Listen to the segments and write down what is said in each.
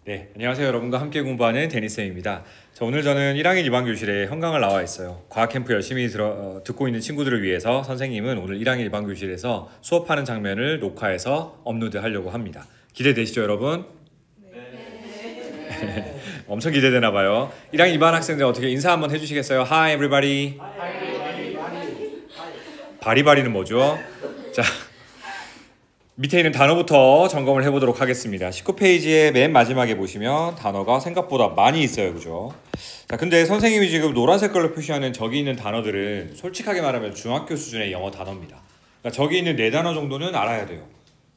네, 안녕하세요. 여러분과 함께 공부하는 데니쌤입니다. 자, 오늘 저는 1학년 2반 교실에 현강을 나와 있어요. 과학 캠프 열심히 듣고 있는 친구들을 위해서 선생님은 오늘 1학년 2반 교실에서 수업하는 장면을 녹화해서 업로드하려고 합니다. 기대되시죠, 여러분? 네. 엄청 기대되나 봐요. 1학년 2반 학생들 어떻게 인사 한번 해주시겠어요? Hi, everybody. 바리바리는 뭐죠? 자. 밑에 있는 단어부터 점검을 해보도록 하겠습니다. 19페이지의 맨 마지막에 보시면 단어가 생각보다 많이 있어요. 그죠? 자, 근데 선생님이 지금 노란 색깔로 표시하는 저기 있는 단어들은 솔직하게 말하면 중학교 수준의 영어 단어입니다. 그러니까 저기 있는 4단어 정도는 알아야 돼요.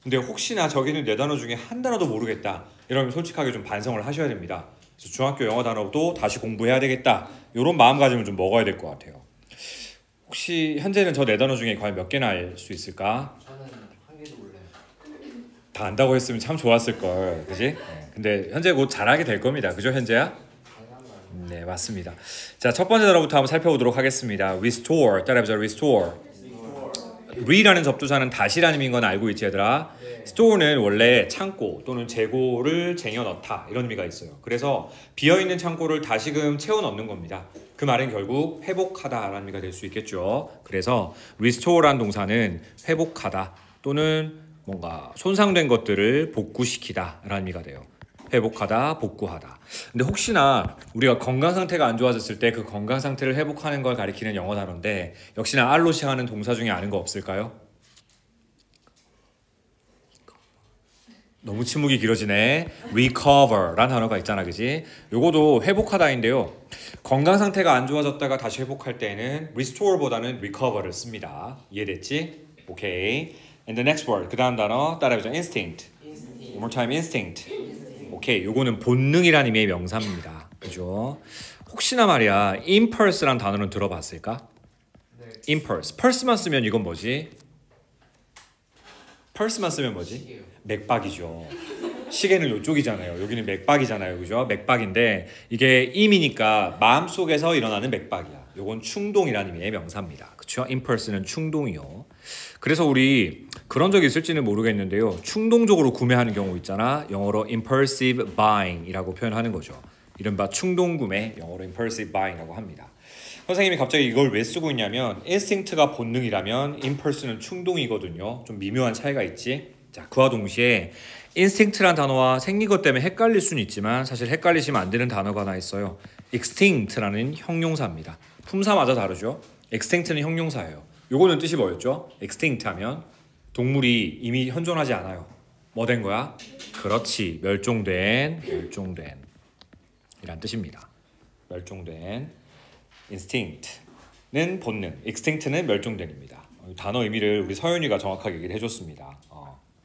근데 혹시나 저기 있는 4단어 중에 한 단어도 모르겠다. 이러면 솔직하게 좀 반성을 하셔야 됩니다. 그래서 중학교 영어 단어도 다시 공부해야 되겠다. 이런 마음가짐을 좀 먹어야 될 것 같아요. 혹시 현재는 저 4단어 중에 과연 몇 개나 알 수 있을까? 다 안다고 했으면 참 좋았을 걸, 그지? 네. 근데 현재 곧 잘하게 될 겁니다. 그죠, 현재야? 네, 맞습니다. 자, 첫 번째 단어부터 한번 살펴보도록 하겠습니다. restore, 따라해보자. restore. re라는 접두사는 다시라는 의미인 건 알고 있지, 얘들아? store는 원래 창고 또는 재고를 쟁여 넣다 이런 의미가 있어요. 그래서 비어있는 창고를 다시금 채워 넣는 겁니다. 그 말은 결국 회복하다라는 의미가 될 수 있겠죠. 그래서 restore라는 동사는 회복하다 또는 뭔가 손상된 것들을 복구시키다 라는 의미가 돼요. 회복하다, 복구하다. 근데 혹시나 우리가 건강 상태가 안 좋아졌을 때 그 건강 상태를 회복하는 걸 가리키는 영어 단어인데 역시나 R로 시작하는 동사 중에 아는 거 없을까요? 너무 침묵이 길어지네. recover라는 단어가 있잖아, 그지? 요거도 회복하다인데요. 건강 상태가 안 좋아졌다가 다시 회복할 때는 restore보다는 recover를 씁니다. 이해됐지? 오케이. And the next word, 그 다음 단어 따라해보자. instinct. One more time, instinct. 오케이, 요거는 본능이라는 의미의 명사입니다. 그죠? 혹시나 말이야, impulse라는 단어는 들어봤을까? 네. impulse. pulse만 쓰면 이건 뭐지? pulse만 쓰면 뭐지? 시계요. 맥박이죠. 시계는 이쪽이잖아요. 여기는 맥박이잖아요. 그죠? 맥박인데 이게 임이니까 마음속에서 일어나는 맥박이야. 요건 충동이라는 의미의 명사입니다. 그렇죠? impulse는 충동이요. 그래서 우리 그런 적이 있을지는 모르겠는데요. 충동적으로 구매하는 경우 있잖아. 영어로 impulsive buying이라고 표현하는 거죠. 이른바 충동 구매, 영어로 impulsive buying이라고 합니다. 선생님이 갑자기 이걸 왜 쓰고 있냐면 instinct가 본능이라면 impulse는 충동이거든요. 좀 미묘한 차이가 있지. 자, 그와 동시에 instinct란 단어와 생긴 것 때문에 헷갈릴 수는 있지만 사실 헷갈리시면 안 되는 단어가 하나 있어요. extinct라는 형용사입니다. 품사마저 다르죠. extinct는 형용사예요. 요거는 뜻이 뭐였죠? extinct 하면 동물이 이미 현존하지 않아요. 뭐 된 거야? 그렇지. 멸종된 이란 뜻입니다. 멸종된 instinct는 본능, extinct는 멸종된입니다. 단어 의미를 우리 서윤이가 정확하게 얘기를 해줬습니다.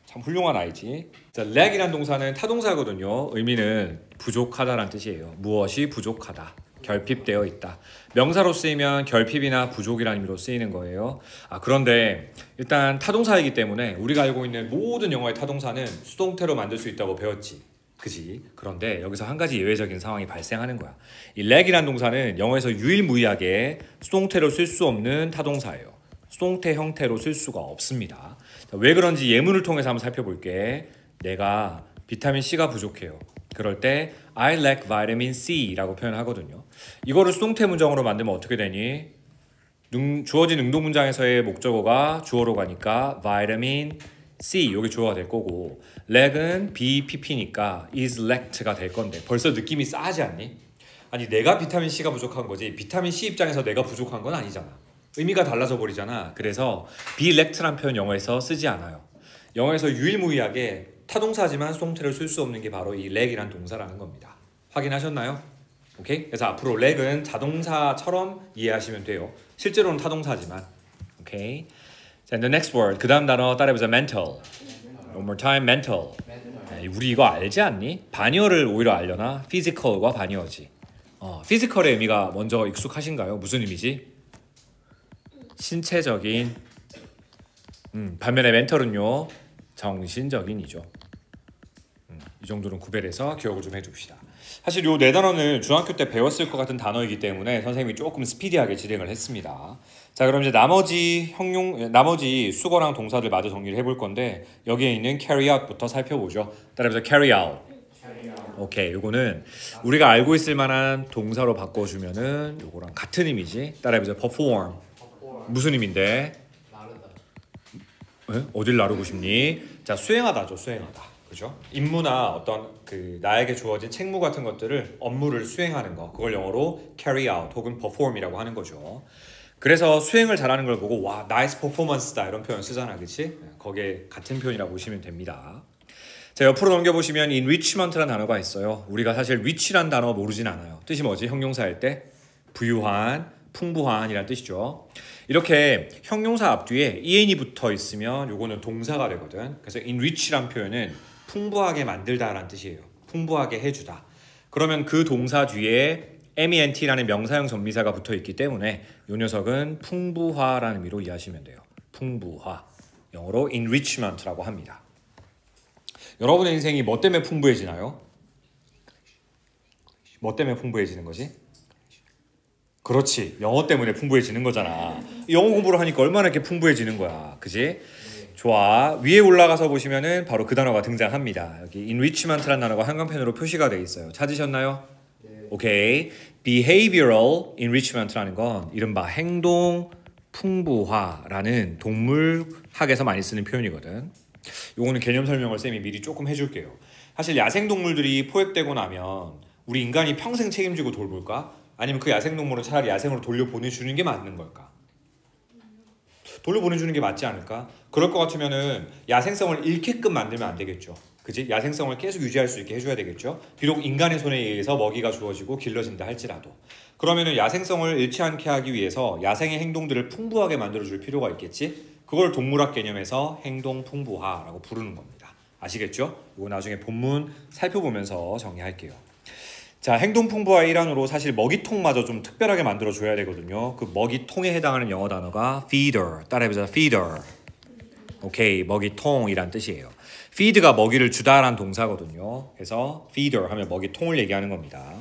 참 훌륭한 아이지. 자, lack이란 동사는 타동사거든요. 의미는 부족하다라는 뜻이에요. 무엇이 부족하다. 결핍되어 있다. 명사로 쓰이면 결핍이나 부족이라는 의미로 쓰이는 거예요. 그런데 일단 타동사이기 때문에 우리가 알고 있는 모든 영어의 타동사는 수동태로 만들 수 있다고 배웠지. 그지? 그런데 여기서 한 가지 예외적인 상황이 발생하는 거야. 이 lack이란 동사는 영어에서 유일무이하게 수동태로 쓸 수 없는 타동사예요. 수동태 형태로 쓸 수가 없습니다. 자, 왜 그런지 예문을 통해서 한번 살펴볼게. 내가 비타민 C가 부족해요. 그럴 때 I lack vitamin C라고 표현하거든요. 이거를 수동태 문장으로 만들면 어떻게 되니? 주어진 응동 문장에서의 목적어가 주어로 가니까 vitamin C, 여기 주어가 될 거고 lack은 BPP니까 is lacked가 될 건데 벌써 느낌이 싸하지 않니? 아니 내가 비타민 C가 부족한 거지 비타민 C 입장에서 내가 부족한 건 아니잖아. 의미가 달라져 버리잖아. 그래서 be lacked란 표현 영어에서 쓰지 않아요. 영어에서 유일무이하게 타동사지만 수동태를 쓸 수 없는 게 바로 이 lack이란 동사라는 겁니다. 확인하셨나요? 오케이? 그래서 앞으로 lack은 자동사처럼 이해하시면 돼요. 실제로는 타동사지만. 오케이? 자, the next word. 그 다음 단어 따라해보자. mental. One more time. mental. 우리 이거 알지 않니? 반의어를 오히려 알려나? physical과 반의어지. physical의 의미가 먼저 익숙하신가요? 무슨 의미지? 신체적인. 반면에 mental은요. 정신적인이죠. 이 정도는 구별해서 기억을 좀 해줍시다. 사실 요 네 단어는 중학교 때 배웠을 것 같은 단어이기 때문에 선생님이 조금 스피디하게 진행을 했습니다. 자, 그럼 이제 나머지 수거랑 동사들 마저 정리를 해볼 건데 여기에 있는 carry out부터 살펴보죠. 따라해서 carry out. 오케이, 요거는 우리가 알고 있을 만한 동사로 바꿔주면은 요거랑 같은 의미지. 따라해보자. perform. 무슨 의미인데? 에? 어딜 나르고 싶니? 자, 수행하다죠. 수행하다. 그죠? 임무나 어떤 그 나에게 주어진 책무 같은 것들을 업무를 수행하는 거. 그걸 영어로 carry out 혹은 perform이라고 하는 거죠. 그래서 수행을 잘하는 걸 보고 와, 나이스 퍼포먼스다 이런 표현 쓰잖아. 그치? 거기에 같은 표현이라고 보시면 됩니다. 자, 옆으로 넘겨보시면 enrichment라는 단어가 있어요. 우리가 사실 rich라는 단어 모르진 않아요. 뜻이 뭐지? 형용사일 때 부유한, 풍부한이라는 뜻이죠. 이렇게 형용사 앞뒤에 en이 붙어 있으면 요거는 동사가 되거든. 그래서 enrich란 표현은 풍부하게 만들다라는 뜻이에요. 풍부하게 해주다. 그러면 그 동사 뒤에 ment라는 명사형 전미사가 붙어 있기 때문에 이 녀석은 풍부화라는 의미로 이해하시면 돼요. 풍부화. 영어로 enrichment라고 합니다. 여러분의 인생이 뭐 때문에 풍부해지나요? 뭐 때문에 풍부해지는 거지? 그렇지. 영어 때문에 풍부해지는 거잖아. 영어 공부를 하니까 얼마나 이렇게 풍부해지는 거야. 그지? 좋아. 위에 올라가서 보시면은 바로 그 단어가 등장합니다. 여기 enrichment라는 단어가 한강펜으로 표시가 되어 있어요. 찾으셨나요? 오케이. behavioral enrichment라는 건 이른바 행동 풍부화라는 동물학에서 많이 쓰는 표현이거든. 요거는 개념 설명을 쌤이 미리 조금 해줄게요. 사실 야생동물들이 포획되고 나면 우리 인간이 평생 책임지고 돌볼까? 아니면 그 야생동물은 차라리 야생으로 돌려보내주는 게 맞는 걸까? 돌려보내주는 게 맞지 않을까? 그럴 것 같으면은 야생성을 잃게끔 만들면 안 되겠죠. 그지? 야생성을 계속 유지할 수 있게 해줘야 되겠죠. 비록 인간의 손에 의해서 먹이가 주어지고 길러진다 할지라도 그러면은 야생성을 잃지 않게 하기 위해서 야생의 행동들을 풍부하게 만들어줄 필요가 있겠지. 그걸 동물학 개념에서 행동 풍부화라고 부르는 겁니다. 아시겠죠? 이거 나중에 본문 살펴보면서 정리할게요. 자, 행동 풍부화의 일환으로 사실 먹이통마저 좀 특별하게 만들어줘야 되거든요. 그 먹이통에 해당하는 영어 단어가 feeder. 따라해보자. feeder. 오케이, 먹이통이란 뜻이에요. feed가 먹이를 주다라는 동사거든요. 그래서 feeder 하면 먹이통을 얘기하는 겁니다.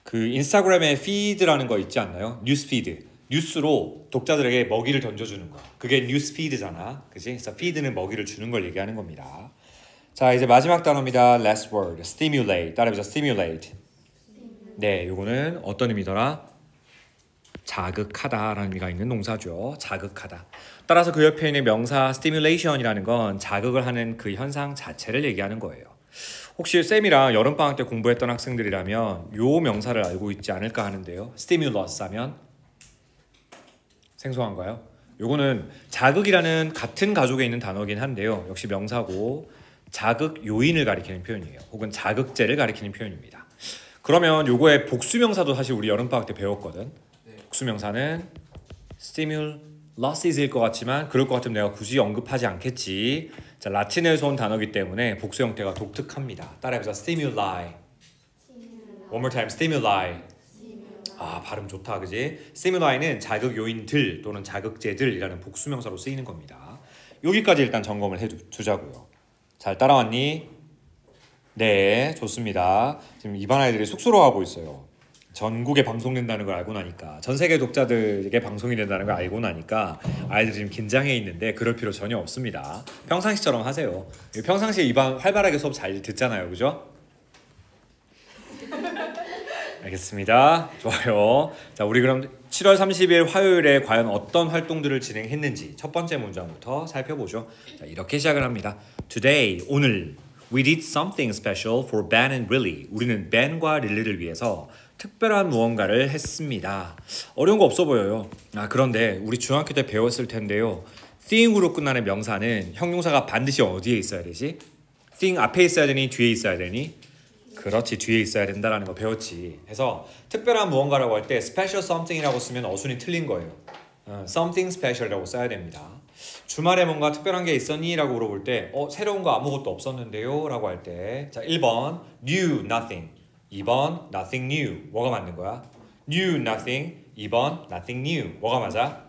그 인스타그램에 feed라는 거 있지 않나요? 뉴스피드. 뉴스로 독자들에게 먹이를 던져주는 거. 그게 뉴스피드잖아. 그치? 그래서 feed는 먹이를 주는 걸 얘기하는 겁니다. 자, 이제 마지막 단어입니다. last word. stimulate. 따라해보자. stimulate. 네, 요거는 어떤 의미더라? 자극하다라는 의미가 있는 동사죠. 자극하다. 따라서 그 옆에 있는 명사 stimulation이라는 건 자극을 하는 그 현상 자체를 얘기하는 거예요. 혹시 쌤이랑 여름방학 때 공부했던 학생들이라면 요 명사를 알고 있지 않을까 하는데요. stimulus 하면 생소한가요? 요거는 자극이라는 같은 가족에 있는 단어긴 한데요. 역시 명사고 자극 요인을 가리키는 표현이에요. 혹은 자극제를 가리키는 표현입니다. 그러면 요거의 복수명사도 사실 우리 여름방학 때 배웠거든. 복수명사는 stimulus일 것 같지만 그럴 것 같으면 내가 굳이 언급하지 않겠지. 자, 라틴에서 온 단어이기 때문에 복수 형태가 독특합니다. 따라해보자. stimuli. One more time. stimuli. 아, 발음 좋다. 그지? stimuli는 자극 요인들 또는 자극제들이라는 복수명사로 쓰이는 겁니다. 여기까지 일단 점검을 해두자고요. 잘 따라왔니? 네, 좋습니다. 지금 이반 아이들이 쑥스러워하고 있어요. 전국에 방송된다는 걸 알고 나니까, 전 세계 독자들에게 방송이 된다는 걸 알고 나니까 아이들이 지금 긴장해 있는데 그럴 필요 전혀 없습니다. 평상시처럼 하세요. 평상시에 이반 활발하게 수업 잘 듣잖아요. 그죠? 알겠습니다. 좋아요. 자, 우리 그럼 7월 30일 화요일에 과연 어떤 활동들을 진행했는지 첫 번째 문장부터 살펴보죠. 자, 이렇게 시작을 합니다. Today, 오늘 We did something special for Ben and Lily. 우리는 벤과 릴리를 위해서 특별한 무언가를 했습니다. 어려운 거 없어 보여요. 아, 그런데 우리 중학교 때 배웠을 텐데요. thing으로 끝나는 명사는 형용사가 반드시 어디에 있어야 되지? thing 앞에 있어야 되니 뒤에 있어야 되니? 그렇지, 뒤에 있어야 된다라는 거 배웠지. 해서 특별한 무언가라고 할 때 special something이라고 쓰면 어순이 틀린 거예요. something special이라고 써야 됩니다. 주말에 뭔가 특별한 게 있었니? 라고 물어볼 때 새로운 거 아무것도 없었는데요? 라고 할 때 자, 1번 new, nothing. 2번 nothing new. 뭐가 맞는 거야? new, nothing. 2번 nothing new. 뭐가 맞아?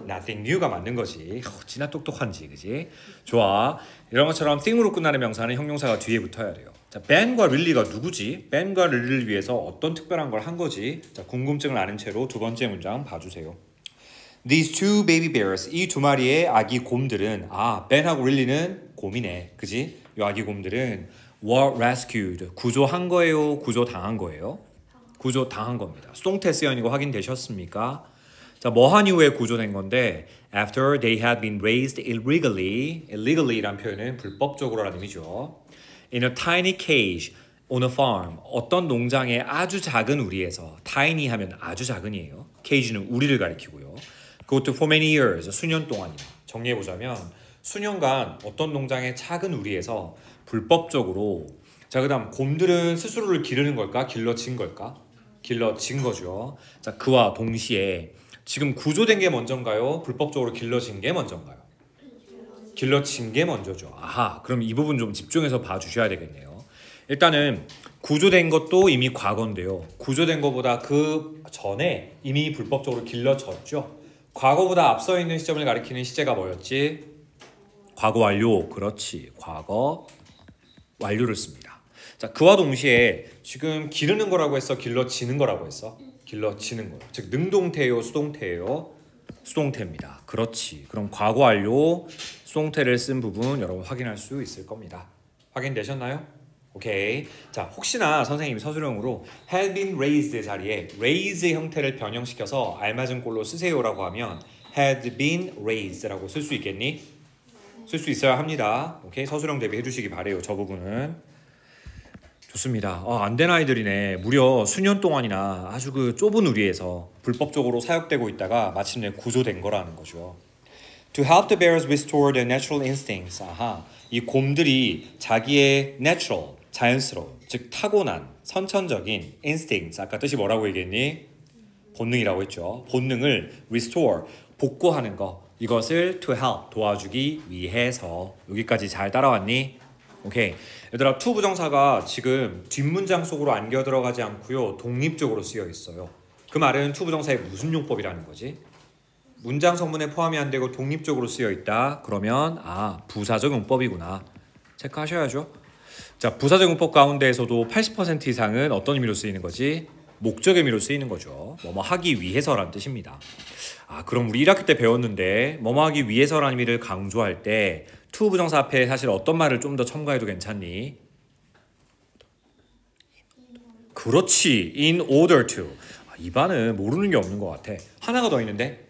nothing new가 맞는 거지. 진짜 똑똑한지, 그지? 좋아. 이런 것처럼 thing으로 끝나는 명사는 형용사가 뒤에 붙어야 돼요. 자, 벤과 릴리가 누구지? 벤과 릴리를 위해서 어떤 특별한 걸 한 거지? 자, 궁금증을 아는 채로 두 번째 문장 봐주세요. These two baby bears, 이 두 마리의 아기 곰들은 벤하고 릴리는 곰이네, 그지? 이 아기 곰들은 were rescued. 구조한 거예요? 구조당한 거예요? 구조당한 겁니다. 수동태 쓰여있는 거 확인되셨습니까? 자, 뭐한 이후에 구조된 건데 after they had been raised illegally. illegally란 표현은 불법적으로라는 의미죠. in a tiny cage on a farm. 어떤 농장의 아주 작은 우리에서 tiny 하면 아주 작은이에요. cage는 우리를 가리키고요. 그것도 for many years. 수년 동안이다. 정리해보자면 수년간 어떤 농장의 작은 우리에서 불법적으로 자, 그 다음 곰들은 스스로를 기르는 걸까? 길러진 걸까? 길러진 거죠. 자, 그와 동시에 지금 구조된 게 먼저인가요? 불법적으로 길러진 게 먼저인가요? 길러진 게 먼저죠. 아하, 그럼 이 부분 좀 집중해서 봐주셔야 되겠네요. 일단은 구조된 것도 이미 과거인데요. 구조된 것보다 그 전에 이미 불법적으로 길러졌죠. 과거보다 앞서 있는 시점을 가리키는 시제가 뭐였지? 과거 완료. 그렇지. 과거 완료를 씁니다. 자, 그와 동시에 지금 기르는 거라고 했어? 길러지는 거라고 했어? 길러지는 거예요. 즉 능동태예요? 수동태예요? 수동태입니다. 그렇지. 그럼 과거 완료 수동태를 쓴 부분 여러분 확인할 수 있을 겁니다. 확인되셨나요? 오케이. 자, 혹시나 선생님이 서술형으로 had been raised 자리에 raise 형태를 변형시켜서 알맞은 꼴로 쓰세요라고 하면 had been raised라고 쓸 수 있겠니? 쓸 수 있어야 합니다. 오케이. 서술형 대비해 주시기 바래요. 저 부분은. 좋습니다. 안 된 아이들이네. 무려 수년 동안이나 아주 그 좁은 우리에서 불법적으로 사육되고 있다가 마침내 구조된 거라는 거죠. To help the bears restore their natural instincts. 아하, 이 곰들이 자기의 natural, 자연스러운, 즉 타고난, 선천적인 instincts. 아까 뜻이 뭐라고 얘기했니? 본능이라고 했죠. 본능을 restore, 복구하는 거. 이것을 to help, 도와주기 위해서. 여기까지 잘 따라왔니? 오케이. 얘들아, to 부정사가 지금 뒷문장 속으로 안겨 들어가지 않고요. 독립적으로 쓰여 있어요. 그 말은 to 부정사의 무슨 용법이라는 거지? 문장 성문에 포함이 안 되고 독립적으로 쓰여 있다. 그러면 부사적 용법이구나. 체크하셔야죠. 자, 부사적 용법 가운데에서도 80% 이상은 어떤 의미로 쓰이는 거지? 목적 의미로 쓰이는 거죠. 뭐뭐 하기 위해서라는 뜻입니다. 그럼 우리 1학기 때 배웠는데 뭐뭐 하기 위해서라는 의미를 강조할 때 to 부정사 앞에 사실 어떤 말을 좀 더 첨가해도 괜찮니? 그렇지. in order to. 이 반은 모르는 게 없는 것 같아. 하나가 더 있는데?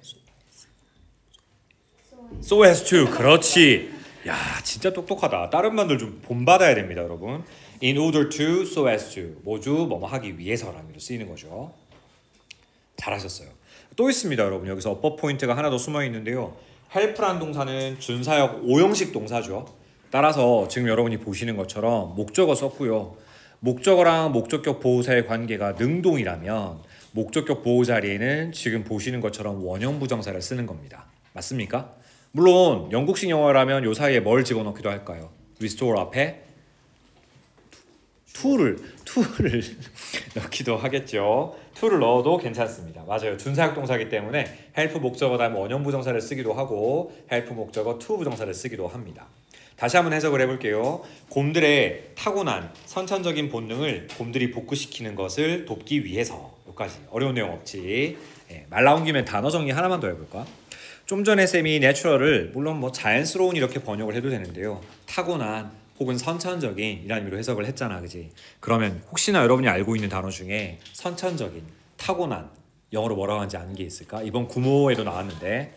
so as to. 그렇지. 야, 진짜 똑똑하다. 다른 반들 좀 본받아야 됩니다, 여러분. in order to, so as to. 모두 뭐뭐 하기 위해서라는 의미로 쓰이는 거죠. 잘하셨어요. 또 있습니다, 여러분. 여기서 어법 포인트가 하나 더 숨어 있는데요. help라는 동사는 준사역 5형식 동사죠. 따라서 지금 여러분이 보시는 것처럼 목적어 썼고요. 목적어랑 목적격 보호사의 관계가 능동이라면 목적격 보호 자리에는 지금 보시는 것처럼 원형 부정사를 쓰는 겁니다. 맞습니까? 물론 영국식 영어라면 요 사이에 뭘 집어넣기도 할까요? restore 앞에 to를 넣기도 하겠죠. to를 넣어도 괜찮습니다. 맞아요. 준사역 동사이기 때문에 help 목적어 다음에 원형 부정사를 쓰기도 하고 help 목적어 to 부정사를 쓰기도 합니다. 다시 한번 해석을 해볼게요. 곰들의 타고난 선천적인 본능을 곰들이 복구시키는 것을 돕기 위해서. 여기까지. 어려운 내용 없지. 말 나온 김에 단어 정리 하나만 더 해볼까? 좀 전에 쌤이 내추럴을 물론 뭐 자연스러운 이렇게 번역을 해도 되는데요. 타고난 혹은 선천적인 이라는 의미로 해석을 했잖아, 그지? 그러면 혹시나 여러분이 알고 있는 단어 중에 선천적인, 타고난, 영어로 뭐라고 하는지 아는 게 있을까? 이번 구모에도 나왔는데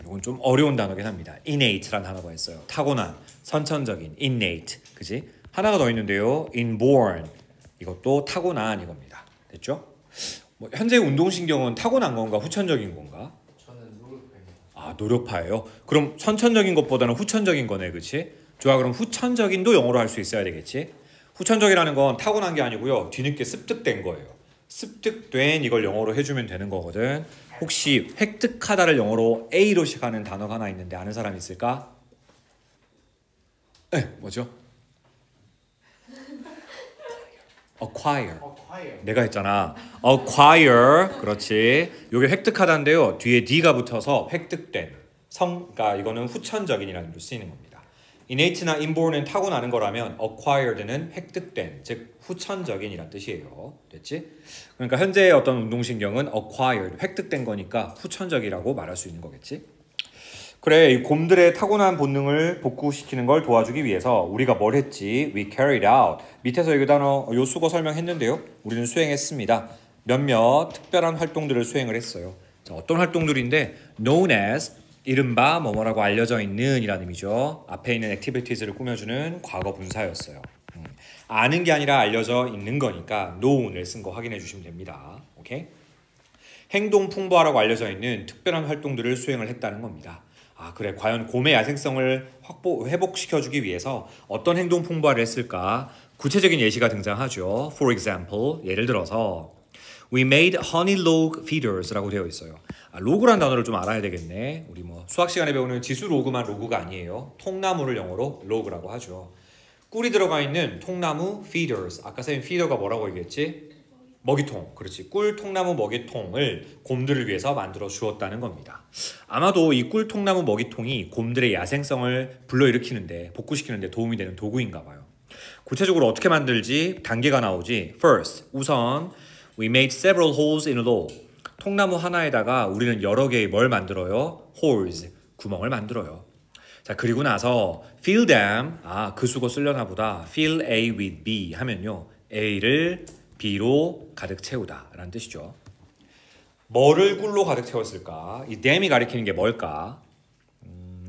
이건 좀 어려운 단어긴 합니다. innate라는 단어가 있어요. 타고난, 선천적인, innate, 그지? 하나가 더 있는데요. inborn, 이것도 타고난 이겁니다. 됐죠? 뭐 현재 운동신경은 타고난 건가 후천적인 건가? 노력파예요. 그럼 선천적인 것보다는 후천적인 거네, 그렇지? 좋아, 그럼 후천적인도 영어로 할 수 있어야 되겠지? 후천적이라는 건 타고난 게 아니고요. 뒤늦게 습득된 거예요. 습득된 이걸 영어로 해주면 되는 거거든. 혹시 획득하다를 영어로 A로 시작하는 단어가 하나 있는데 아는 사람 있을까? 뭐죠? acquire. 내가 했잖아. acquire. 그렇지. 이게 획득하다인데요. 뒤에 D가 붙어서 획득된. 그러니까 이거는 후천적인이라는 의미로 쓰이는 겁니다. innate나 inborn은 타고나는 거라면 acquired는 획득된, 즉 후천적인이란 뜻이에요. 됐지? 그러니까 현재의 어떤 운동신경은 acquired, 획득된 거니까 후천적이라고 말할 수 있는 거겠지? 그래, 이 곰들의 타고난 본능을 복구시키는 걸 도와주기 위해서 우리가 뭘 했지? We carried out. 밑에서 이 단어, 요 수거 설명했는데요. 우리는 수행했습니다. 몇몇 특별한 활동들을 수행을 했어요. 자, 어떤 활동들인데 known as 이른바 뭐뭐라고 알려져 있는 이라는 의미죠. 앞에 있는 activities를 꾸며주는 과거 분사였어요. 아는 게 아니라 알려져 있는 거니까 known을 쓴 거 확인해 주시면 됩니다. 오케이? 행동 풍부하라고 알려져 있는 특별한 활동들을 수행을 했다는 겁니다. 아, 그래. 과연 곰의 야생성을 회복시켜주기 위해서 어떤 행동 풍부화를 했을까? 구체적인 예시가 등장하죠. For example, 예를 들어서 We made honey log feeders라고 되어 있어요. 아, 로그란 단어를 좀 알아야 되겠네. 우리 뭐 수학 시간에 배우는 지수 로그만 로그가 아니에요. 통나무를 영어로 로그라고 하죠. 꿀이 들어가 있는 통나무 feeders. 아까 선생님 feeder가 뭐라고 얘기했지? 먹이통. 그렇지. 꿀 통나무 먹이통을 곰들을 위해서 만들어 주었다는 겁니다. 아마도 이 꿀 통나무 먹이통이 곰들의 야생성을 불러일으키는데 복구시키는데 도움이 되는 도구인가 봐요. 구체적으로 어떻게 만들지? 단계가 나오지. First, 우선 We made several holes in a log. 통나무 하나에다가 우리는 여러 개의 뭘 만들어요? Holes, 구멍을 만들어요. 자, 그리고 나서 fill them, 그 수거 쓰려나 보다. fill A with B 하면요. A를 B로 가득 채우다 라는 뜻이죠. 뭐를 꿀로 가득 채웠을까? 이 dam이 가리키는 게 뭘까?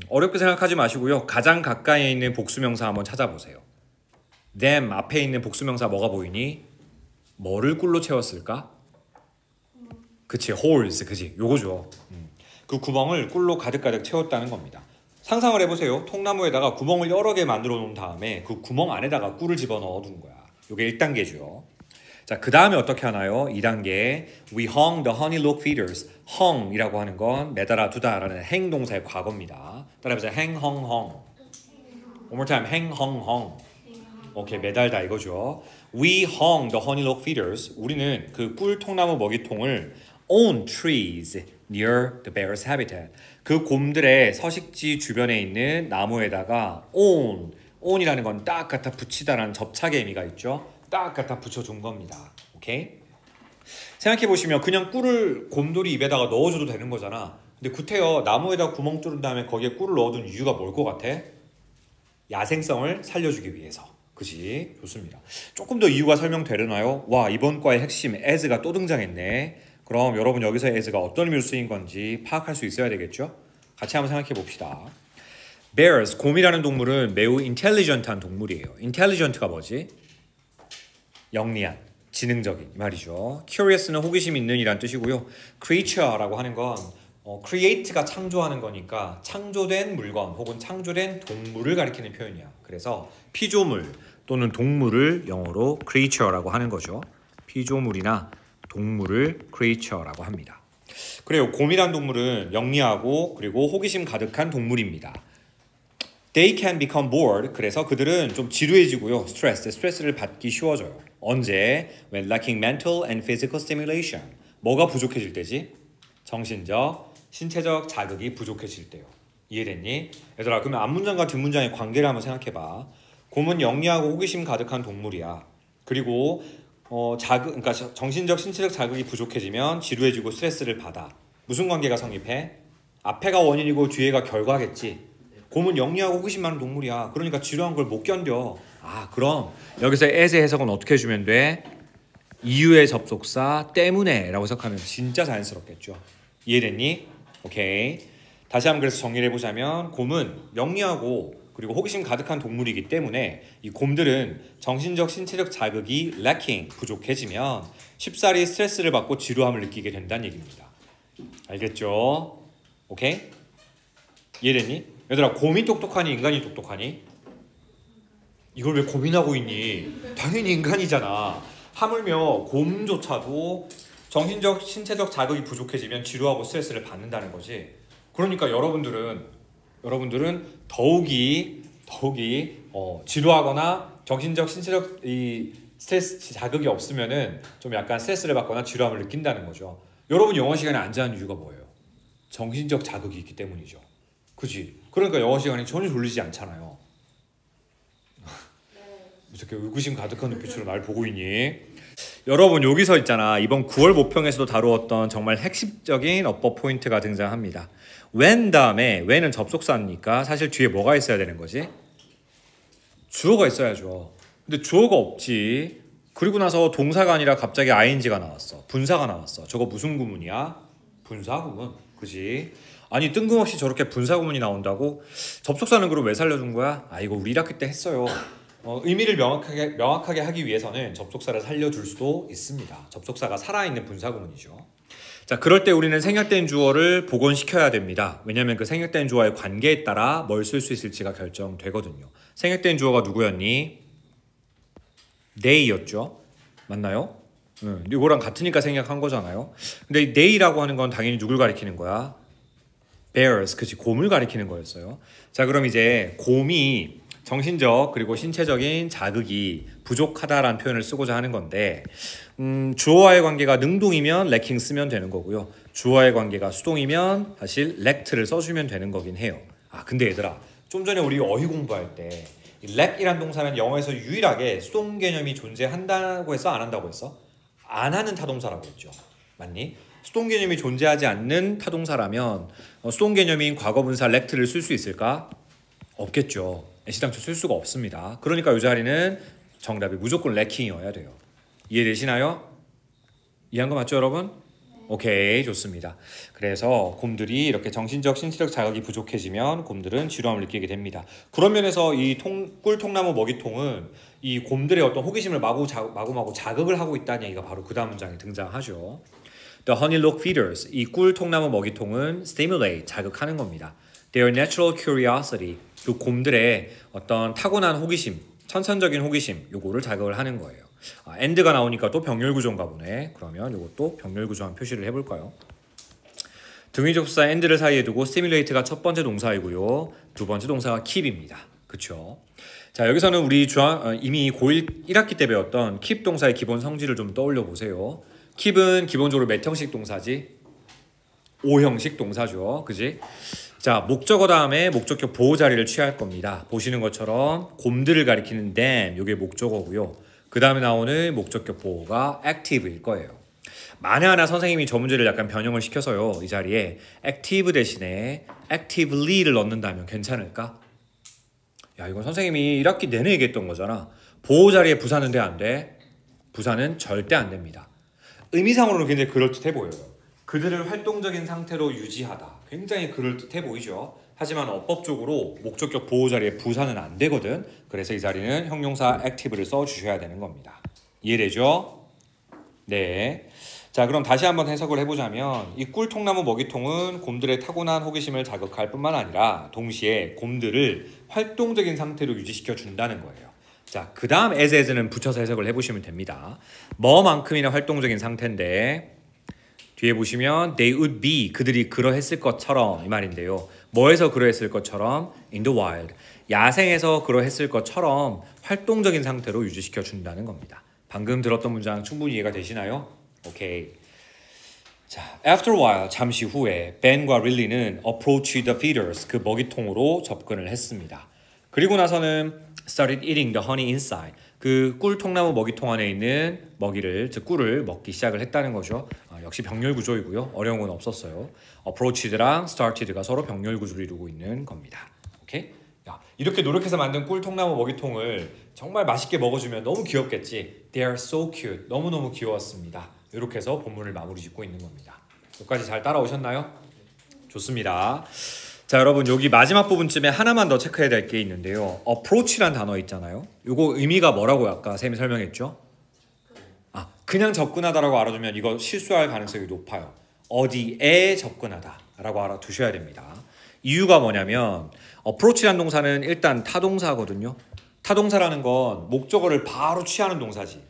어렵게 생각하지 마시고요. 가장 가까이에 있는 복수명사 한번 찾아보세요. them 앞에 있는 복수명사 뭐가 보이니? 뭐를 꿀로 채웠을까? 그치, holes, 그치, 요거죠. 그 구멍을 꿀로 가득 채웠다는 겁니다. 상상을 해보세요. 통나무에다가 구멍을 여러 개 만들어 놓은 다음에 그 구멍 안에다가 꿀을 집어넣어 둔 거야. 요게 1단계죠. 자, 그 다음에 어떻게 하나요? 2단계 We hung the honey log feeders. hung이라고 하는 건 매달아 두다라는 행동사의 과거입니다. 따라해보세요. hang, hung, hung. One more time. hang, hung, hung. 오케이, 매달다 이거죠. We hung the honey log feeders. 우리는 그 꿀 통나무 먹이통을 on trees near the bear's habitat. 그 곰들의 서식지 주변에 있는 나무에다가 on이라는 건 딱 갖다 붙이다라는 접착의 의미가 있죠. 딱 갖다 붙여준 겁니다. 오케이? 생각해보시면 그냥 꿀을 곰돌이 입에다가 넣어줘도 되는 거잖아. 근데 구태여 나무에다 구멍 뚫은 다음에 거기에 꿀을 넣어둔 이유가 뭘 것 같아? 야생성을 살려주기 위해서. 그지? 좋습니다. 조금 더 이유가 설명되려나요? 와, 이번 과의 핵심 as가 또 등장했네. 그럼 여러분 여기서 as가 어떤 의미로 쓰인 건지 파악할 수 있어야 되겠죠? 같이 한번 생각해 봅시다. Bears, 곰이라는 동물은 매우 intelligent한 동물이에요. intelligent가 뭐지? 영리한, 지능적인 말이죠. curious는 호기심 있는 이란 뜻이고요. creature라고 하는 건 create가 창조하는 거니까 창조된 물건 혹은 창조된 동물을 가리키는 표현이야. 그래서 피조물 또는 동물을 영어로 creature라고 하는 거죠. 피조물이나 동물을 creature라고 합니다. 그래요. 곰이란 동물은 영리하고 그리고 호기심 가득한 동물입니다. They can become bored. 그래서 그들은 좀 지루해지고요. 스트레스를 받기 쉬워져요. 언제? When lacking mental and physical stimulation. 뭐가 부족해질 때지? 정신적, 신체적 자극이 부족해질 때요. 이해됐니? 얘들아, 그러면 앞문장과 뒷문장의 관계를 한번 생각해봐. 곰은 영리하고 호기심 가득한 동물이야. 그리고 그러니까 정신적, 신체적 자극이 부족해지면 지루해지고 스트레스를 받아. 무슨 관계가 성립해? 앞에가 원인이고 뒤에가 결과겠지. 곰은 영리하고 호기심 많은 동물이야. 그러니까 지루한 걸 못 견뎌. 그럼 여기서 as의 해석은 어떻게 해주면 돼? 이유의 접속사 때문에 라고 해석하면 진짜 자연스럽겠죠. 이해됐니? 오케이. 다시 한번 그래서 정리를 해보자면 곰은 영리하고 그리고 호기심 가득한 동물이기 때문에 이 곰들은 정신적, 신체적 자극이 lacking, 부족해지면 쉽사리 스트레스를 받고 지루함을 느끼게 된다는 얘기입니다. 알겠죠? 오케이? 이해됐니? 얘들아, 곰이 똑똑하니 인간이 똑똑하니? 이걸 왜 고민하고 있니? 당연히 인간이잖아. 하물며 곰조차도 정신적, 신체적 자극이 부족해지면 지루하고 스트레스를 받는다는 거지. 그러니까 여러분들은 더욱이 지루하거나 정신적, 신체적 이 스트레스 자극이 없으면은 좀 약간 스트레스를 받거나 지루함을 느낀다는 거죠. 여러분 영어 시간에 앉아있는 이유가 뭐예요? 정신적 자극이 있기 때문이죠. 그치? 그러니까 영어 시간이 전혀 졸리지 않잖아요. 이렇게 의구심 가득한 눈빛으로 날 보고 있니? 여러분 여기서 있잖아. 이번 9월 모평에서도 다루었던 정말 핵심적인 어법 포인트가 등장합니다. when 다음에 when은 접속사니까 사실 뒤에 뭐가 있어야 되는 거지? 주어가 있어야죠. 근데 주어가 없지. 그리고 나서 동사가 아니라 갑자기 ing가 나왔어. 분사가 나왔어. 저거 무슨 구문이야? 분사구문. 그지? 아니 뜬금없이 저렇게 분사구문이 나온다고? 접속사는 그럼 왜 살려준 거야? 아 이거 우리 1학기 때 했어요. 의미를 명확하게 하기 위해서는 접속사를 살려둘 수도 있습니다. 접속사가 살아있는 분사구문이죠. 자, 그럴 때 우리는 생략된 주어를 복원시켜야 됩니다. 왜냐하면 그 생략된 주어의 관계에 따라 뭘 쓸 수 있을지가 결정되거든요. 생략된 주어가 누구였니? they였죠. 맞나요? 이거랑 같으니까 생략한 거잖아요. 근데 they라고 하는 건 당연히 누굴 가리키는 거야? bears, 그치, 곰을 가리키는 거였어요. 자, 그럼 이제 곰이 정신적 그리고 신체적인 자극이 부족하다라는 표현을 쓰고자 하는 건데 주어와의 관계가 능동이면 lacking 쓰면 되는 거고요. 주어와의 관계가 수동이면 사실 lack를 써주면 되는 거긴 해요. 아 근데 얘들아 좀 전에 우리 어휘 공부할 때 lack이란 동사는 영어에서 유일하게 수동 개념이 존재한다고 했어? 안 한다고 했어? 안 하는 타동사라고 했죠. 맞니? 수동 개념이 존재하지 않는 타동사라면 수동 개념인 과거분사 lack를 쓸 수 있을까? 없겠죠. 애시당초 쓸 수가 없습니다. 그러니까 이 자리는 정답이 무조건 lacking이어야 돼요. 이해되시나요? 이해한 거 맞죠 여러분? 오케이 좋습니다. 그래서 곰들이 이렇게 정신적 신체적 자극이 부족해지면 곰들은 지루함을 느끼게 됩니다. 그런 면에서 이 꿀통나무 먹이통은 이 곰들의 어떤 호기심을 마구마구 자극을 하고 있다는 얘기가 바로 그 다음 문장에 등장하죠. The honeylock feeders, 이 꿀통나무 먹이통은 stimulate, 자극하는 겁니다. Their natural curiosity, 그 곰들의 어떤 타고난 호기심, 천선적인 호기심, 요거를 자극을 하는 거예요. and가 나오니까 또 병렬구조인가 보네. 그러면 요것도 병렬구조한 표시를 해볼까요? 등위접수사 and를 사이에 두고 stimulate가 첫 번째 동사이고요. 두 번째 동사가 keep입니다. 그쵸? 자 여기서는 우리 이미 고1 1학기 때 배웠던 keep 동사의 기본 성질을 좀 떠올려 보세요. keep은 기본적으로 몇 형식 동사지? 5형식 동사죠. 그지? 자 목적어 다음에 목적격 보호 자리를 취할 겁니다. 보시는 것처럼 곰들을 가리키는 them 이게 목적어고요. 그 다음에 나오는 목적격 보호가 active일 거예요. 만에 하나 선생님이 저 문제를 약간 변형을 시켜서요. 이 자리에 active 대신에 actively를 넣는다면 괜찮을까? 야 이건 선생님이 1학기 내내 얘기했던 거잖아. 보호 자리에 부사는 돼 안 돼? 부사는 절대 안 됩니다. 의미상으로는 굉장히 그럴듯해 보여요. 그들을 활동적인 상태로 유지하다. 굉장히 그럴듯해 보이죠. 하지만 어법적으로 목적격 보호 자리에 부사는 안 되거든. 그래서 이 자리는 형용사 active를 써주셔야 되는 겁니다. 이해되죠? 네. 자 그럼 다시 한번 해석을 해보자면 이 꿀통나무 먹이통은 곰들의 타고난 호기심을 자극할 뿐만 아니라 동시에 곰들을 활동적인 상태로 유지시켜 준다는 거예요. 자, 그 다음 as는 붙여서 해석을 해보시면 됩니다. 뭐만큼이나 활동적인 상태인데 뒤에 보시면 they would be, 그들이 그러했을 것처럼 이 말인데요. 뭐에서 그러했을 것처럼? in the wild, 야생에서 그러했을 것처럼 활동적인 상태로 유지시켜 준다는 겁니다. 방금 들었던 문장 충분히 이해가 되시나요? 오케이. 자, after a while, 잠시 후에 Ben과 Lily는 approached the feeders, 그 먹이통으로 접근을 했습니다. 그리고 나서는 started eating the honey inside, 그 꿀통나무 먹이통 안에 있는 먹이를, 즉 꿀을 먹기 시작을 했다는 거죠. 역시 병렬 구조이고요. 어려운 건 없었어요. approached랑 started가 서로 병렬 구조를 이루고 있는 겁니다. 오케이? 야, 이렇게 노력해서 만든 꿀통나무 먹이통을 정말 맛있게 먹어주면 너무 귀엽겠지. They are so cute. 너무너무 귀여웠습니다. 이렇게 해서 본문을 마무리 짓고 있는 겁니다. 여기까지 잘 따라오셨나요? 좋습니다. 자 여러분 여기 마지막 부분쯤에 하나만 더 체크해야 될 게 있는데요. approach란 단어 있잖아요. 이거 의미가 뭐라고 아까 쌤이 설명했죠? 그냥 접근하다라고 알아두면 이거 실수할 가능성이 높아요. 어디에 접근하다라고 알아두셔야 됩니다. 이유가 뭐냐면 approach란 동사는 일단 타동사거든요. 타동사라는 건 목적어를 바로 취하는 동사지.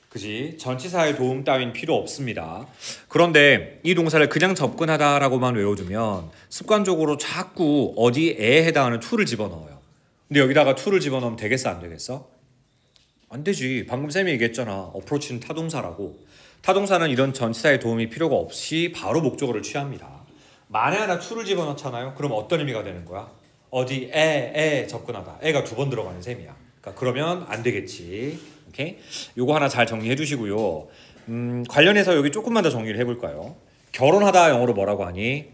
그지? 전치사의 도움 따윈 필요 없습니다. 그런데 이 동사를 그냥 접근하다라고만 외워두면 습관적으로 자꾸 어디에 해당하는 to를 집어넣어요. 근데 여기다가 to를 집어넣으면 되겠어 안 되겠어? 안 되지. 방금 쌤이 얘기했잖아. approach는 타동사라고. 타동사는 이런 전치사의 도움이 필요가 없이 바로 목적어를 취합니다. 만에 하나 to를 집어넣잖아요. 그럼 어떤 의미가 되는 거야? 어디에 접근하다. 에가 2번 들어가는 셈이야. 그러니까 그러면 안 되겠지. 오케이? 요거 하나 잘 정리해 주시고요. 관련해서 여기 조금만 더 정리를 해볼까요? 결혼하다 영어로 뭐라고 하니?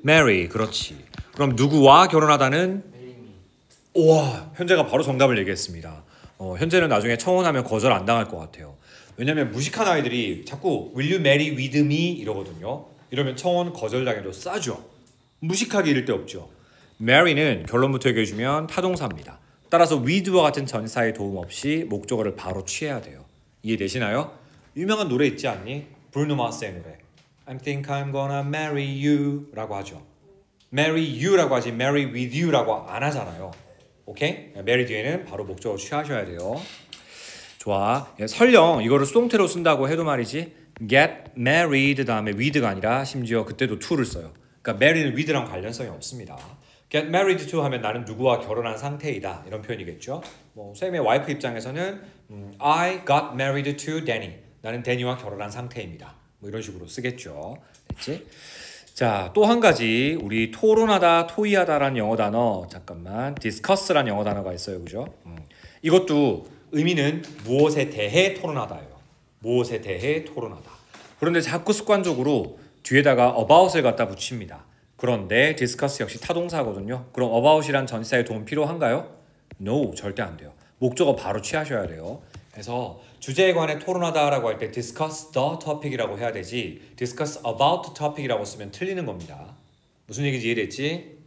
marry. 그렇지. 그럼 누구와 결혼하다는? 우와, 현재가 바로 정답을 얘기했습니다. 현재는 나중에 청혼하면 거절 안 당할 것 같아요. 왜냐면 무식한 아이들이 자꾸 Will you marry with me? 이러거든요. 이러면 청혼 거절당해도 싸죠. 무식하게 이럴 데 없죠. marry는 결론부터 얘기해주면 타동사입니다. 따라서 with와 같은 전사의 도움 없이 목적어를 바로 취해야 돼요. 이해되시나요? 유명한 노래 있지 않니? 브루노 마스의 노래 I think I'm gonna marry you 라고 하죠. marry you라고 하지 marry with you라고 안 하잖아요. 오케이? marry 뒤에는 바로 목적어 취하셔야 돼요. 좋아. 설령 이거를 수동태로 쓴다고 해도 말이지 get married 다음에 with가 아니라 심지어 그때도 to를 써요. 그러니까 marry는 with랑 관련성이 없습니다. get married to 하면 나는 누구와 결혼한 상태이다 이런 표현이겠죠. 뭐 쌤의 와이프 입장에서는 I got married to Danny. 나는 데니와 결혼한 상태입니다. 뭐 이런 식으로 쓰겠죠. 됐지? 자, 또 한 가지 우리 토론하다, 토의하다라는 영어 단어 잠깐만 discuss라는 영어 단어가 있어요. 그죠? 이것도 의미는 무엇에 대해 토론하다예요. 무엇에 대해 토론하다. 그런데 자꾸 습관적으로 뒤에다가 about을 갖다 붙입니다. 그런데 discuss 역시 타동사거든요. 그럼 about이란 전치사의 도움 필요한가요? No, 절대 안 돼요. 목적어 바로 취하셔야 돼요. 그래서 주제에 관해 토론하다라고 할 때 discuss the topic이라고 해야 되지 discuss about the topic이라고 쓰면 틀리는 겁니다. 무슨 얘기인지 이해됐지?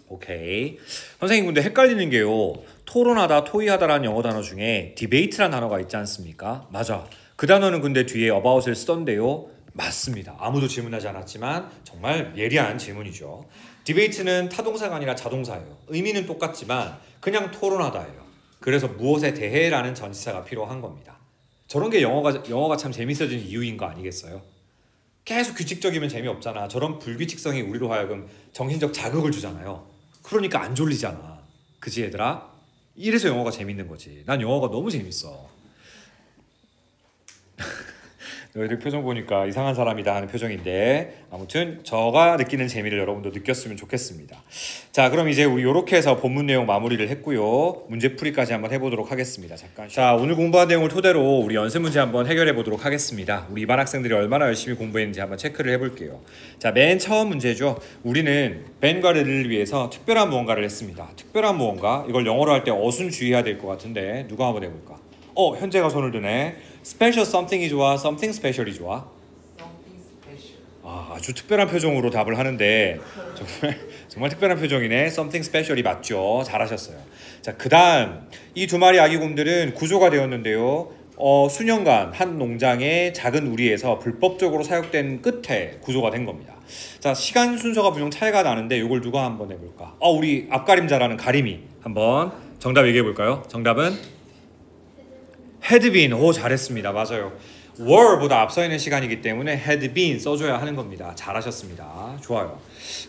오케이. 선생님 근데 헷갈리는 게요. 토론하다, 토의하다라는 영어 단어 중에 debate라는 단어가 있지 않습니까? 맞아. 그 단어는 근데 뒤에 about을 쓰던데요. 맞습니다. 아무도 질문하지 않았지만 정말 예리한 질문이죠. debate는 타동사가 아니라 자동사예요. 의미는 똑같지만 그냥 토론하다예요. 그래서 무엇에 대해라는 전치사가 필요한 겁니다. 저런 게 영어가 참 재밌어진 이유인 거 아니겠어요? 계속 규칙적이면 재미없잖아. 저런 불규칙성이 우리로 하여금 정신적 자극을 주잖아요. 그러니까 안 졸리잖아. 그지 얘들아? 이래서 영어가 재밌는 거지. 난 영어가 너무 재밌어. 너희들 표정 보니까 이상한 사람이다 하는 표정인데 아무튼 저가 느끼는 재미를 여러분도 느꼈으면 좋겠습니다. 자, 그럼 이제 우리 이렇게 해서 본문 내용 마무리를 했고요. 문제풀이까지 한번 해보도록 하겠습니다. 잠깐. 자, 오늘 공부한 내용을 토대로 우리 연습 문제 한번 해결해 보도록 하겠습니다. 우리 이반 학생들이 얼마나 열심히 공부했는지 한번 체크를 해볼게요. 자, 맨 처음 문제죠. 우리는 벤과 르를 위해서 특별한 무언가를 했습니다. 특별한 무언가. 이걸 영어로 할 때 어순 주의해야 될 것 같은데 누가 한번 해볼까? 현재가 손을 드네. special something이 좋아, something special이 좋아? Something special. 아주 특별한 표정으로 답을 하는데 정말 특별한 표정이네. something special이 맞죠. 잘하셨어요. 자, 그다음 이 두 마리 아기 곰들은 구조가 되었는데요. 수년간 한 농장의 작은 우리에서 불법적으로 사육된 끝에 구조가 된 겁니다. 자, 시간 순서가 분명 차이가 나는데 이걸 누가 한번 해볼까? 우리 앞가림자라는 가림이 한번 정답 얘기해 볼까요? 정답은 had been. 오, 잘했습니다. 맞아요. were보다 앞서 있는 시간이기 때문에 had been 써줘야 하는 겁니다. 잘하셨습니다. 좋아요.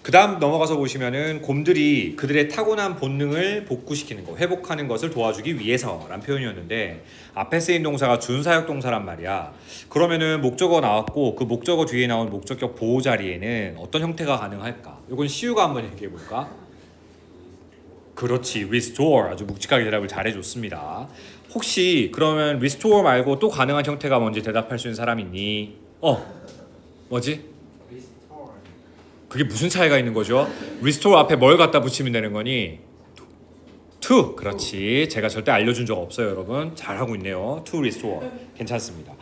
그 다음 넘어가서 보시면은 곰들이 그들의 타고난 본능을 복구시키는 거, 회복하는 것을 도와주기 위해서란 표현이었는데 앞에 쓰인 동사가 준사역 동사란 말이야. 그러면은 목적어 나왔고 그 목적어 뒤에 나온 목적격 보호 자리에는 어떤 형태가 가능할까? 이건 시우가 한번 얘기해 볼까? 그렇지, restore. 아주 묵직하게 대답을 잘해줬습니다. 혹시 그러면 restore 말고 또 가능한 형태가 뭔지 대답할 수 있는 사람 있니? 뭐지? Restore. 그게 무슨 차이가 있는 거죠? restore 앞에 뭘 갖다 붙이면 되는 거니? to. 그렇지. 제가 절대 알려준 적 없어요, 여러분. 잘하고 있네요. to restore. 괜찮습니다.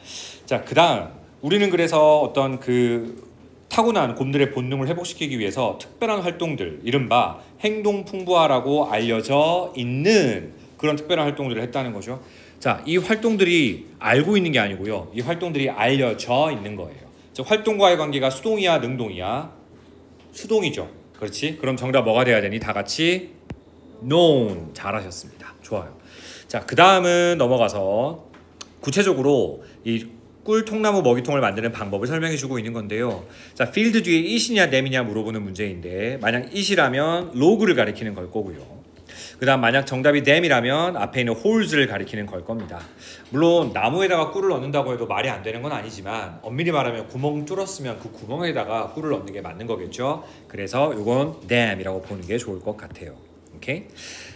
자, 그 다음 우리는 그래서 어떤 그 타고난 곰들의 본능을 회복시키기 위해서 특별한 활동들, 이른바 행동풍부화라고 알려져 있는 그런 특별한 활동들을 했다는 거죠. 자, 이 활동들이 알고 있는 게 아니고요. 이 활동들이 알려져 있는 거예요. 즉, 활동과의 관계가 수동이야, 능동이야? 수동이죠. 그렇지? 그럼 정답 뭐가 돼야 되니? 다 같이 known. 잘하셨습니다. 좋아요. 자, 그 다음은 넘어가서 구체적으로 이 꿀 통나무 먹이통을 만드는 방법을 설명해주고 있는 건데요. 자, field 뒤에 it이냐 nem이냐 물어보는 문제인데 만약 it이라면 로그를 가리키는 걸 거고요. 그 다음 만약 정답이 them이라면 앞에 있는 holes를 가리키는 걸 겁니다. 물론 나무에다가 꿀을 넣는다고 해도 말이 안 되는 건 아니지만 엄밀히 말하면 구멍 뚫었으면 그 구멍에다가 꿀을 넣는 게 맞는 거겠죠. 그래서 이건 them이라고 보는 게 좋을 것 같아요. 오케이.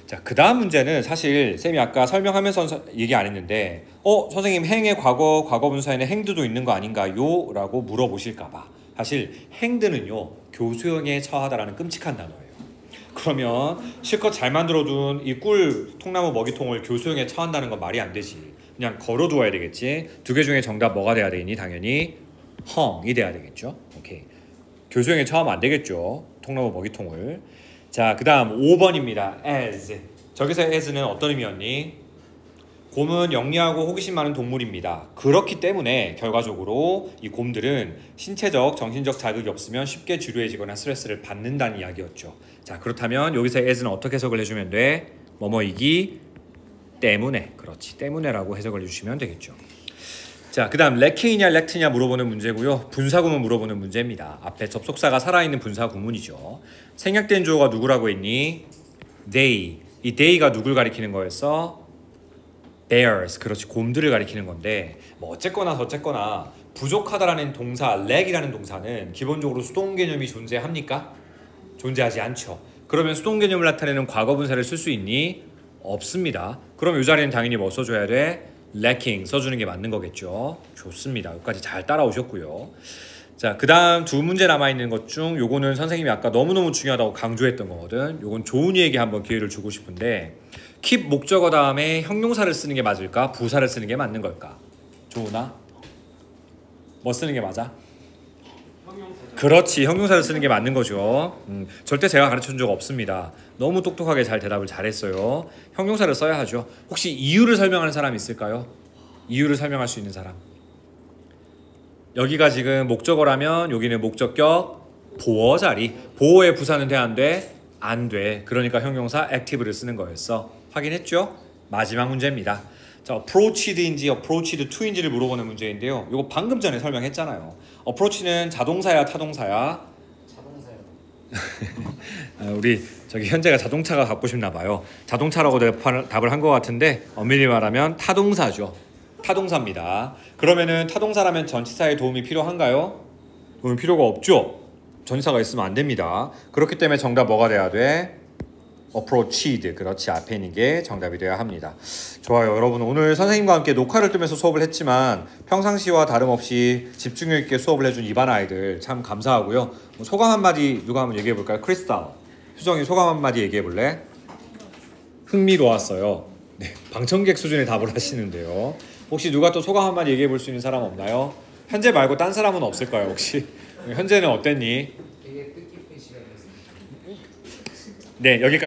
자, 그 다음 문제는 사실 쌤이 아까 설명하면서 얘기 안 했는데 선생님 행의 과거, 과거분사에는 행드도 있는 거 아닌가요? 라고 물어보실까봐. 사실 행드는요 교수형에 처하다라는 끔찍한 단어예요. 그러면 실컷 잘 만들어둔 이 꿀 통나무 먹이통을 교수형에 처한다는 건 말이 안 되지. 그냥 걸어두어야 되겠지. 두 개 중에 정답 뭐가 돼야 되니? 당연히 헝이 돼야 되겠죠. 오케이. 교수형에 처하면 안 되겠죠. 통나무 먹이통을. 자, 그 다음 5번입니다. as. 저기서 as는 어떤 의미였니? 곰은 영리하고 호기심 많은 동물입니다. 그렇기 때문에 결과적으로 이 곰들은 신체적, 정신적 자극이 없으면 쉽게 지루해지거나 스트레스를 받는다는 이야기였죠. 자, 그렇다면 여기서 as는 어떻게 해석을 해주면 돼? 뭐뭐이기 때문에. 그렇지, 때문에라고 해석을 해주시면 되겠죠. 자, 그 다음 렉히냐 렉트냐 물어보는 문제고요. 분사구문 물어보는 문제입니다. 앞에 접속사가 살아있는 분사구문이죠. 생략된 주어가 누구라고 했니? they. 이 they가 누굴 가리키는 거였어? bears. 그렇지, 곰들을 가리키는 건데 뭐 어쨌거나 저쨌거나 부족하다라는 동사 lag이라는 동사는 기본적으로 수동 개념이 존재합니까? 존재하지 않죠. 그러면 수동 개념을 나타내는 과거 분사를 쓸 수 있니? 없습니다. 그럼 이 자리는 당연히 뭐 써줘야 돼? lacking 써주는 게 맞는 거겠죠. 좋습니다. 여기까지 잘 따라오셨고요. 자, 그 다음 두 문제 남아있는 것 중 요거는 선생님이 아까 너무너무 중요하다고 강조했던 거거든. 요건 조은이에게 한번 기회를 주고 싶은데 keep 목적어 다음에 형용사를 쓰는 게 맞을까? 부사를 쓰는 게 맞는 걸까? 조은아? 뭐 쓰는 게 맞아? 그렇지, 형용사를 쓰는 게 맞는 거죠. 절대 제가 가르쳐준 적 없습니다. 너무 똑똑하게 잘 대답을 잘했어요. 형용사를 써야 하죠. 혹시 이유를 설명하는 사람 있을까요? 이유를 설명할 수 있는 사람. 여기가 지금 목적어라면 여기는 목적격 보어 자리. 보어의 부사는 돼, 안 돼? 안 돼. 그러니까 형용사 active를 쓰는 거였어. 확인했죠? 마지막 문제입니다. 자, approached인지 approached to인지를 물어보는 문제인데요. 이거 방금 전에 설명했잖아요. approach는 자동사야 타동사야? 자동사요. 우리 저기 현재가 자동차가 갖고 싶나 봐요. 자동차라고 답을 한 것 같은데 엄밀히 말하면 타동사죠. 타동사입니다. 그러면은 타동사라면 전치사의 도움이 필요한가요? 도움이 필요가 없죠. 전치사가 있으면 안 됩니다. 그렇기 때문에 정답 뭐가 돼야 돼? approached. 그렇지, 앞에 있는 게 정답이 되어야 합니다. 좋아요. 여러분, 오늘 선생님과 함께 녹화를 뜨면서 수업을 했지만 평상시와 다름없이 집중력 있게 수업을 해준 이반 아이들 참 감사하고요. 소감 한마디 누가 한번 얘기해 볼까요? 크리스탈, 수정이 소감 한마디 얘기해 볼래? 흥미로웠어요. 네, 방청객 수준의 답을 하시는데요. 혹시 누가 또 소감 한마디 얘기해 볼 수 있는 사람 없나요? 현재 말고 딴 사람은 없을까요 혹시? 현재는 어땠니? 되게 뜻깊은 시간이었습니다. 네, 여기까지.